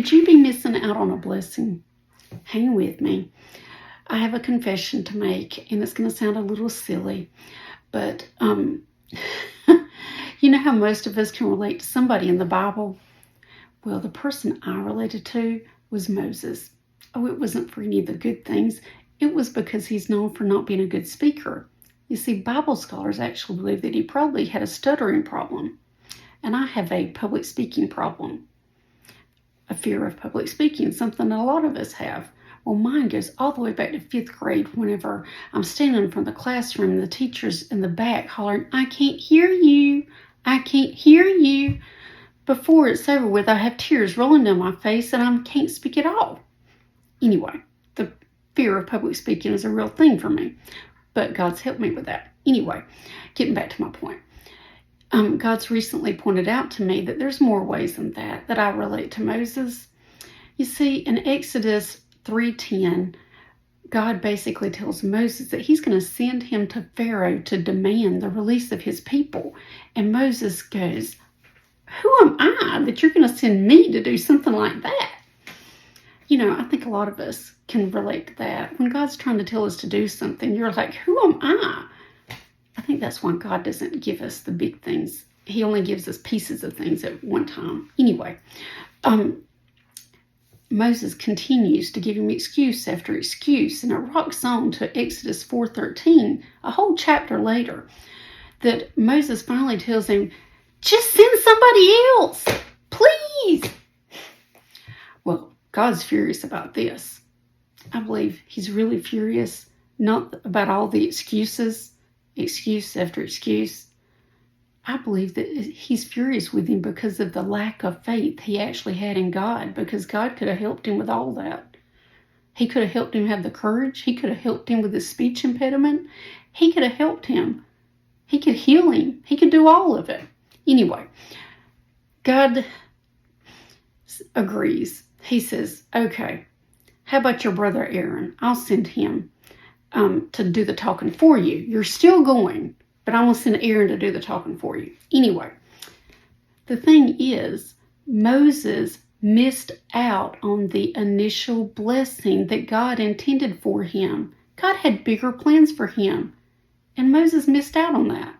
Could you be missing out on a blessing? Hang with me. I have a confession to make, and it's going to sound a little silly, but you know how most of us can relate to somebody in the Bible? Well, the person I related to was Moses. Oh, it wasn't for any of the good things. It was because he's known for not being a good speaker. You see, Bible scholars actually believe that he probably had a stuttering problem. And I have a public speaking problem, a fear of public speaking, something that a lot of us have. Well, mine goes all the way back to 5th grade whenever I'm standing in front of the classroom and the teacher's in the back hollering, "I can't hear you. I can't hear you." Before it's over with, I have tears rolling down my face and I can't speak at all. Anyway, the fear of public speaking is a real thing for me, but God's helped me with that. Anyway, getting back to my point. God's recently pointed out to me that there's more ways than that I relate to Moses. You see, in Exodus 3:10, God basically tells Moses that he's going to send him to Pharaoh to demand the release of his people. And Moses goes, "Who am I that you're going to send me to do something like that?" You know, I think a lot of us can relate to that. When God's trying to tell us to do something, you're like, "Who am I?" I think that's why God doesn't give us the big things. He only gives us pieces of things at one time. Anyway, Moses continues to give him excuse after excuse, and it rocks on to Exodus 4:13, a whole chapter later, that Moses finally tells him, "Just send somebody else, please." Well, God's furious about this. I believe he's really furious, not about all the excuses, excuse after excuse. I believe that he's furious with him because of the lack of faith he actually had in God, because God could have helped him with all that. He could have helped him have the courage. He could have helped him with his speech impediment. He could have helped him. He could heal him. He could do all of it. Anyway, God agrees. He says, "Okay, how about your brother Aaron? I'll send him to do the talking for you. You're still going, but I'm going to send Aaron to do the talking for you." Anyway, the thing is, Moses missed out on the initial blessing that God intended for him. God had bigger plans for him, and Moses missed out on that.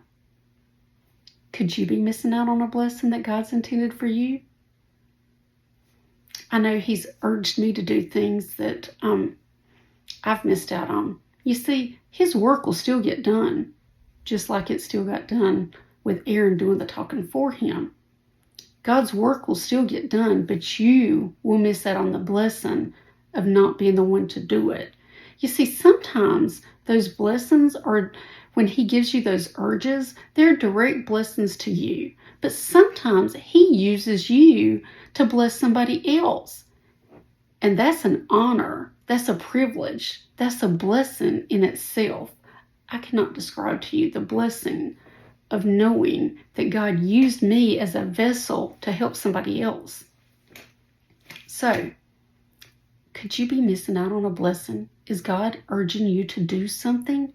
Could you be missing out on a blessing that God's intended for you? I know he's urged me to do things that I've missed out on. You see, his work will still get done, just like it still got done with Aaron doing the talking for him. God's work will still get done, but you will miss out on the blessing of not being the one to do it. You see, sometimes those blessings are, when he gives you those urges, they're direct blessings to you. But sometimes he uses you to bless somebody else. And that's an honor. That's a privilege. That's a blessing in itself. I cannot describe to you the blessing of knowing that God used me as a vessel to help somebody else. So, could you be missing out on a blessing? Is God urging you to do something?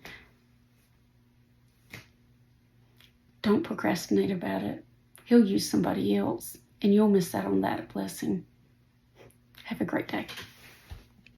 Don't procrastinate about it. He'll use somebody else, and you'll miss out on that blessing. Have a great day.